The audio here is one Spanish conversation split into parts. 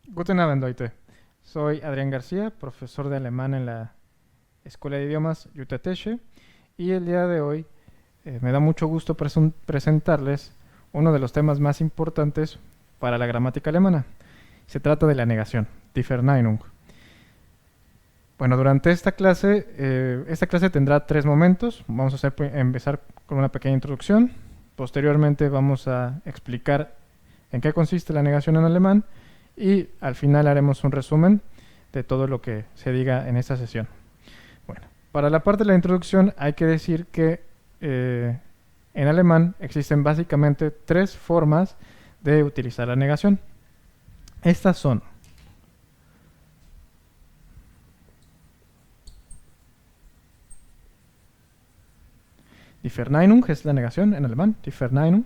Guten Abend, Leute. Soy Adrián García, profesor de alemán en la Escuela de Idiomas Yutatesche, y el día de hoy me da mucho gusto presentarles uno de los temas más importantes para la gramática alemana. Se trata de la negación, die Verneinung. Bueno, durante esta clase tendrá 3 momentos. Vamos a empezar con una pequeña introducción. Posteriormente vamos a explicar en qué consiste la negación en alemán y al final haremos un resumen de todo lo que se diga en esta sesión. Bueno, para la parte de la introducción hay que decir que en alemán existen básicamente 3 formas de utilizar la negación. Estas son die Verneinung, es la negación en alemán, die Verneinung.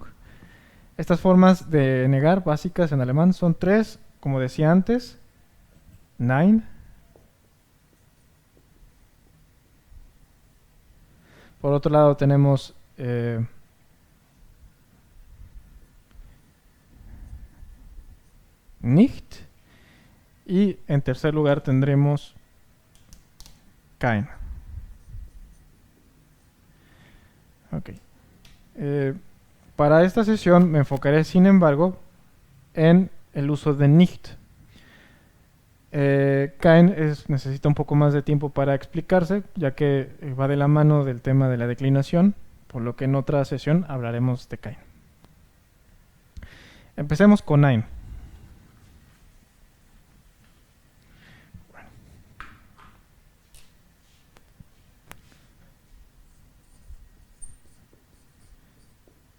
Estas formas de negar básicas en alemán son 3, como decía antes: Nein, por otro lado tenemos nicht, y en tercer lugar tendremos kein. Okay. Para esta sesión me enfocaré, sin embargo, en el uso de nicht. Kein necesita un poco más de tiempo para explicarse, ya que va de la mano del tema de la declinación, por lo que en otra sesión hablaremos de kein. Empecemos con nein.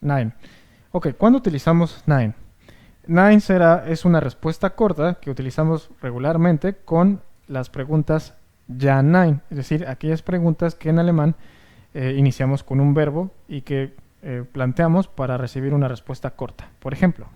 Nein. Ok, ¿cuándo utilizamos nein? Nein es una respuesta corta que utilizamos regularmente con las preguntas ja, nein, es decir, aquellas preguntas que en alemán iniciamos con un verbo y que planteamos para recibir una respuesta corta. Por ejemplo,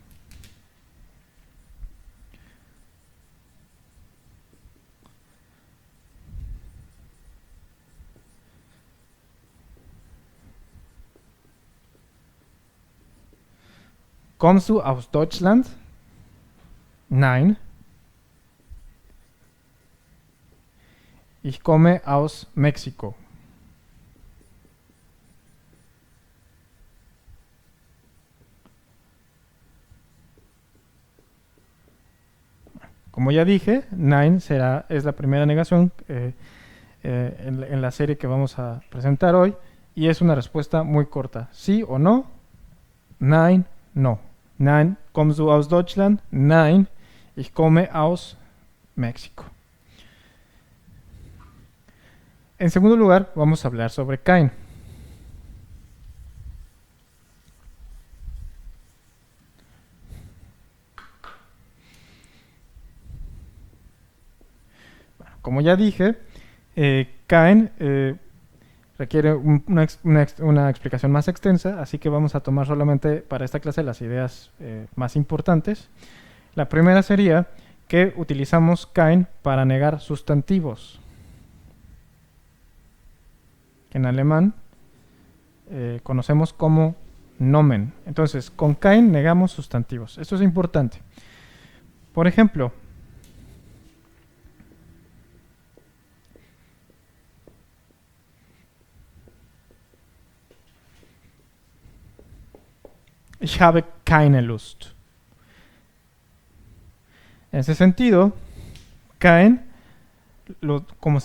¿kommst du aus Deutschland? Nein. Ich komme aus México. Como ya dije, nein es la primera negación en la serie que vamos a presentar hoy, y es una respuesta muy corta: sí o no. Nein, no. Nein, kommst du aus Deutschland? Nein, ich komme aus México. En segundo lugar, vamos a hablar sobre kein. Bueno, como ya dije, kein requiere una explicación más extensa, así que vamos a tomar solamente para esta clase las ideas más importantes. La primera sería que utilizamos kein para negar sustantivos, que en alemán conocemos como Nomen. Entonces, con kein negamos sustantivos. Esto es importante. Por ejemplo, ich habe keine Lust. En ese sentido, kein,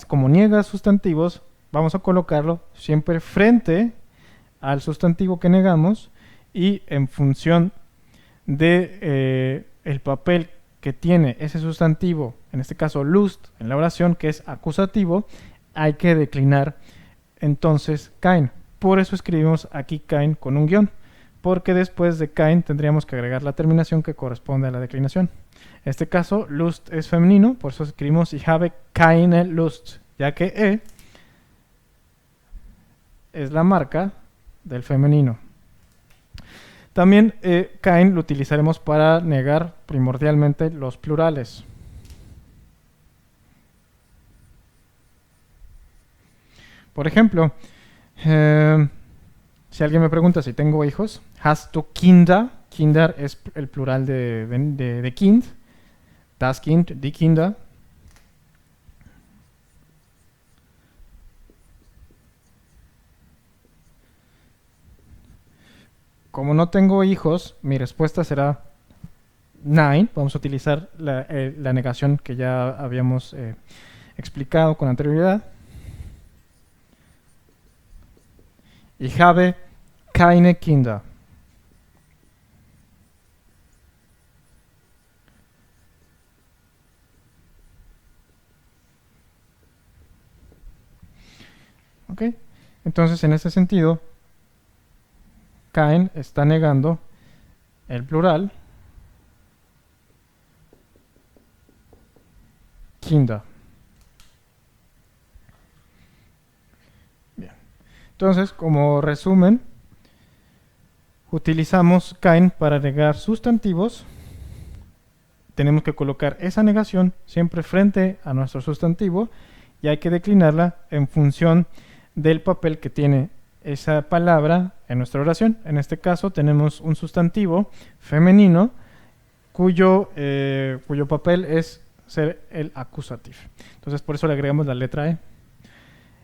como niega sustantivos, vamos a colocarlo siempre frente al sustantivo que negamos, y en función de el papel que tiene ese sustantivo, en este caso Lust, en la oración, que es acusativo, hay que declinar entonces kein. Por eso escribimos aquí kein con un guión, porque después de kein tendríamos que agregar la terminación que corresponde a la declinación. En este caso, Lust es femenino, por eso escribimos ich habe keine Lust, ya que es la marca del femenino. También kein lo utilizaremos para negar primordialmente los plurales. Por ejemplo, Si alguien me pregunta si tengo hijos, hast du Kinder? Kinder es el plural de Kind. Das Kind, die Kinder. Como no tengo hijos, mi respuesta será nein. Vamos a utilizar la negación que ya habíamos explicado con anterioridad. Ich habe keine Kinder. ¿Ok? Entonces, en ese sentido, kein está negando el plural Kinder. Bien. Entonces, como resumen, utilizamos kein para negar sustantivos. Tenemos que colocar esa negación siempre frente a nuestro sustantivo y hay que declinarla en función del papel que tiene esa palabra en nuestra oración. En este caso tenemos un sustantivo femenino cuyo papel es ser el acusativo. Entonces por eso le agregamos la letra E.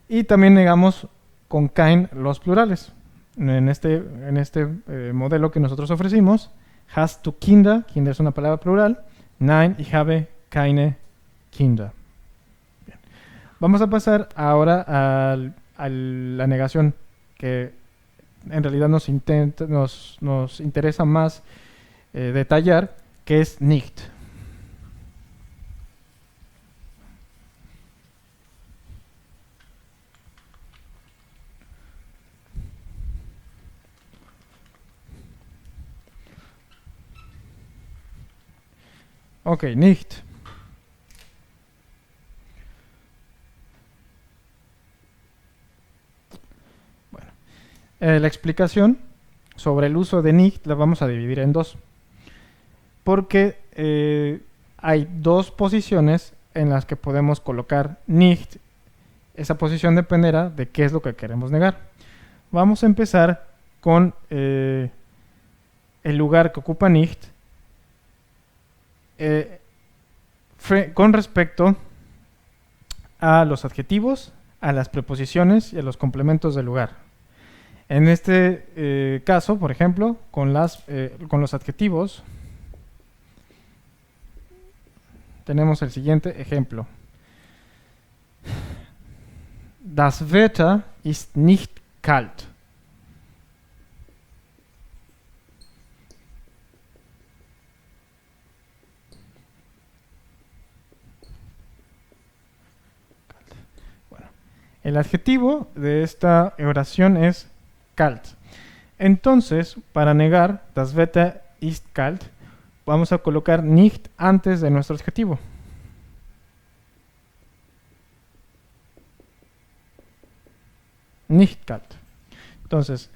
Y también negamos con kein los plurales. En este modelo que nosotros ofrecimos, hast du Kinder, Kinder es una palabra plural, nein, ich habe keine Kinder. Bien. Vamos a pasar ahora a la negación que en realidad nos interesa más detallar, que es nicht. Ok, nicht. Bueno, la explicación sobre el uso de nicht la vamos a dividir en dos. Porque hay dos posiciones en las que podemos colocar nicht. Esa posición dependerá de qué es lo que queremos negar. Vamos a empezar con el lugar que ocupa nicht con respecto a los adjetivos, a las preposiciones y a los complementos del lugar. En este caso, por ejemplo, con los adjetivos, tenemos el siguiente ejemplo. Das Wetter ist nicht kalt. Bueno, el adjetivo de esta oración es kalt. Entonces, para negar das Wetter ist kalt, vamos a colocar nicht antes de nuestro adjetivo. Nicht kalt. Entonces,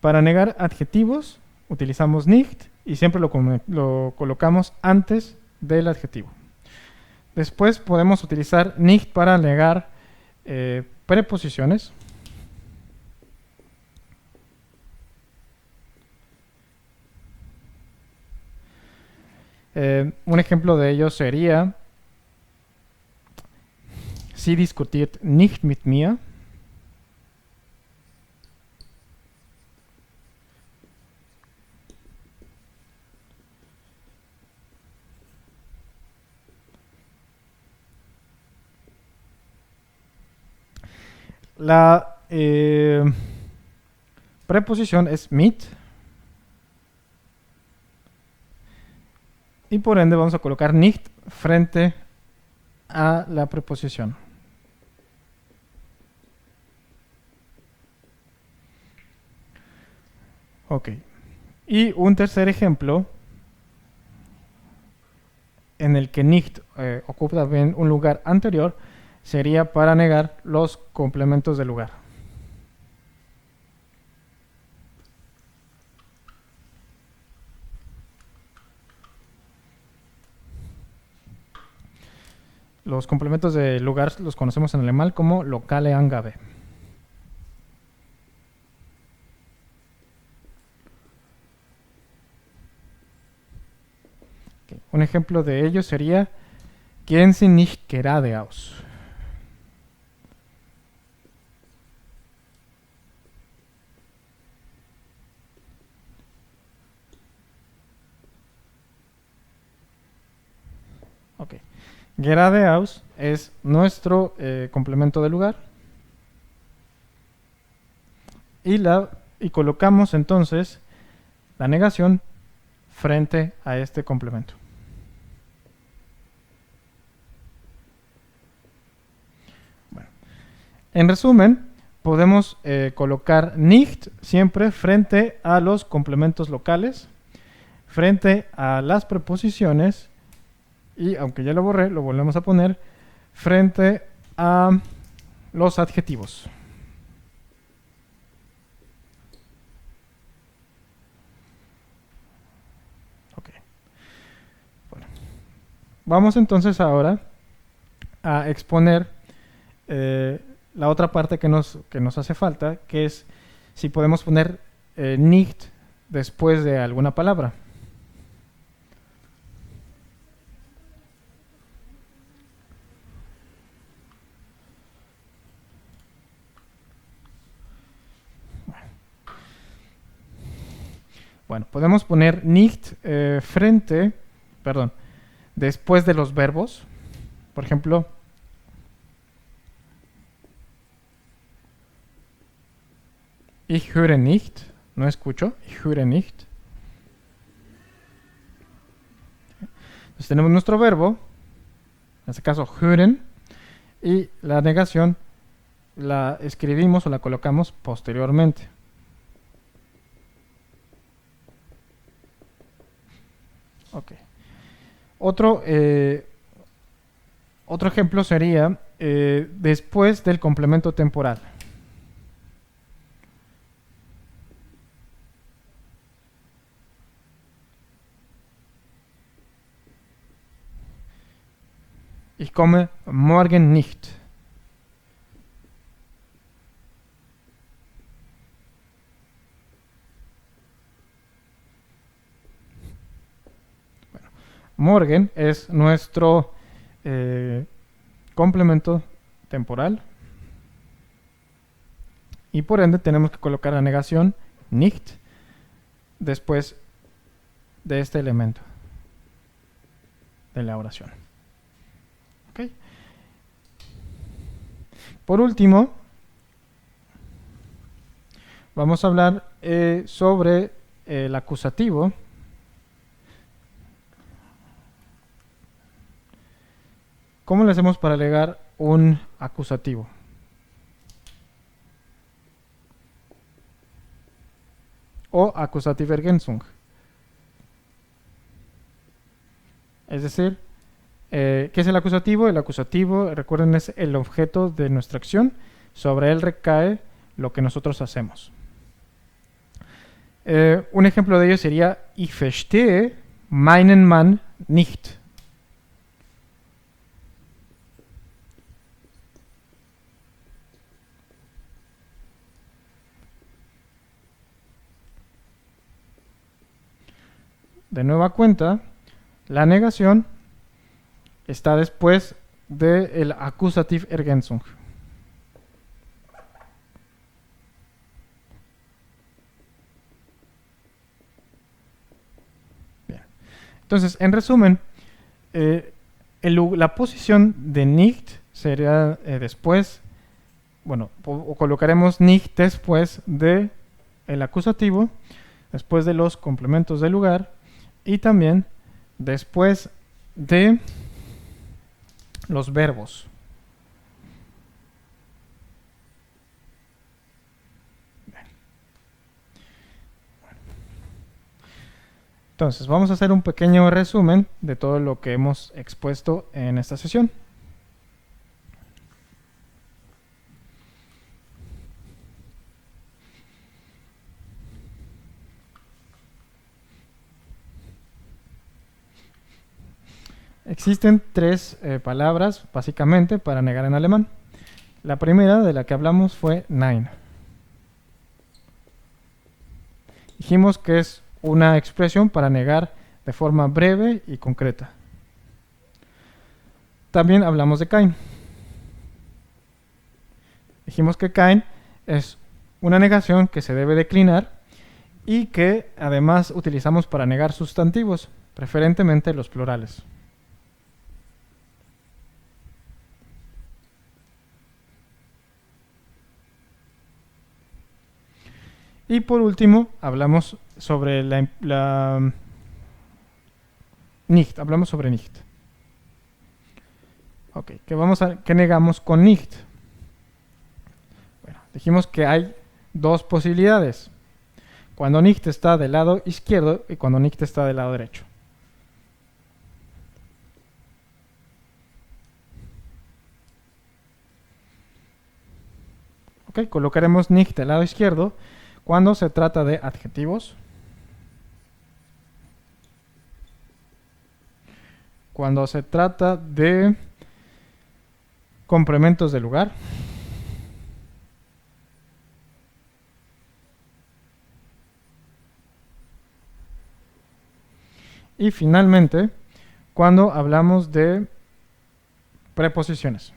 para negar adjetivos, utilizamos nicht y siempre lo colocamos antes del adjetivo. Después podemos utilizar nicht para negar preposiciones. Un ejemplo de ello sería: Sie diskutiert nicht mit mir. La preposición es mit. Y por ende vamos a colocar nicht frente a la preposición. Ok. Y un tercer ejemplo en el que nicht ocupa bien un lugar anterior sería para negar los complementos del lugar. Los complementos de lugar los conocemos en alemán como Lokale Angabe. Un ejemplo de ello sería Gehen Sie nicht geradeaus. Ok. Geradeaus es nuestro complemento de lugar. Y colocamos entonces la negación frente a este complemento. Bueno, en resumen, podemos colocar nicht siempre frente a los complementos locales, frente a las preposiciones y, aunque ya lo borré, lo volvemos a poner frente a los adjetivos. Ok. Bueno. Vamos entonces ahora a exponer la otra parte que nos hace falta, que es si podemos poner nicht después de alguna palabra. Bueno, podemos poner nicht después de los verbos. Por ejemplo, ich höre nicht, no escucho, ich höre nicht. Entonces tenemos nuestro verbo, en este caso hören, y la negación la escribimos o la colocamos posteriormente. Ok. Otro ejemplo sería después del complemento temporal. Ich komme morgen nicht. Bueno, morgen es nuestro complemento temporal y por ende tenemos que colocar la negación nicht después de este elemento de la oración. Okay. Por último, vamos a hablar sobre el acusativo. ¿Cómo le hacemos para agregar un acusativo? O Accusative Ergänzung. Es decir, ¿qué es el acusativo? El acusativo, recuerden, es el objeto de nuestra acción. Sobre él recae lo que nosotros hacemos. Un ejemplo de ello sería Ich verstehe meinen Mann nicht. De nueva cuenta, la negación está después del Accusative Ergänzung. Bien. Entonces, en resumen, la posición de nicht sería después, bueno, o colocaremos nicht después de el acusativo, después de los complementos del lugar y también después de los verbos. Entonces, vamos a hacer un pequeño resumen de todo lo que hemos expuesto en esta sesión. Existen tres palabras, básicamente, para negar en alemán. La primera de la que hablamos fue nein. Dijimos que es una expresión para negar de forma breve y concreta. También hablamos de kein. Dijimos que kein es una negación que se debe declinar y que además utilizamos para negar sustantivos, preferentemente los plurales. Y por último, hablamos sobre nicht. Hablamos sobre nicht. Ok, ¿qué negamos con nicht? Bueno, dijimos que hay dos posibilidades. Cuando nicht está del lado izquierdo y cuando nicht está del lado derecho. Ok, colocaremos nicht del lado izquierdo cuando se trata de adjetivos, cuando se trata de complementos de lugar, y finalmente cuando hablamos de preposiciones.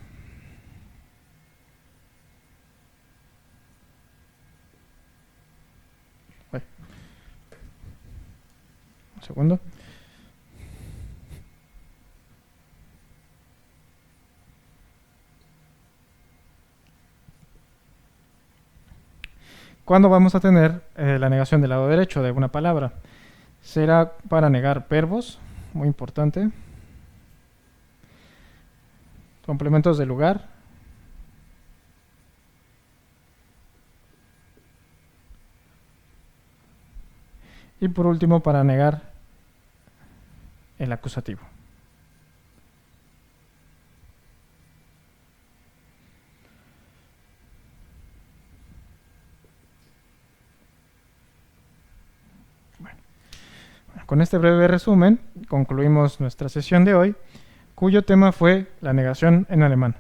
Un segundo. ¿Cuándo vamos a tener la negación del lado derecho de una palabra? Será para negar verbos, muy importante. Complementos de lugar. Y por último, para negar el acusativo. Con este breve resumen, concluimos nuestra sesión de hoy, cuyo tema fue la negación en alemán.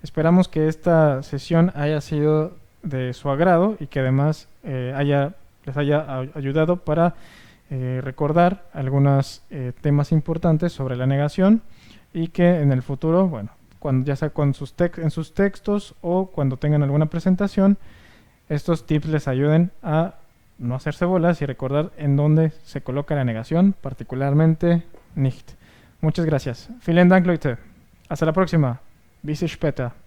Esperamos que esta sesión haya sido de su agrado y que además les haya ayudado para recordar algunos temas importantes sobre la negación y que en el futuro, bueno, ya sea en sus textos o cuando tengan alguna presentación, estos tips les ayuden a no hacerse bolas y recordar en dónde se coloca la negación, particularmente nicht. Muchas gracias. Vielen Dank, Leute. Hasta la próxima. Bis später.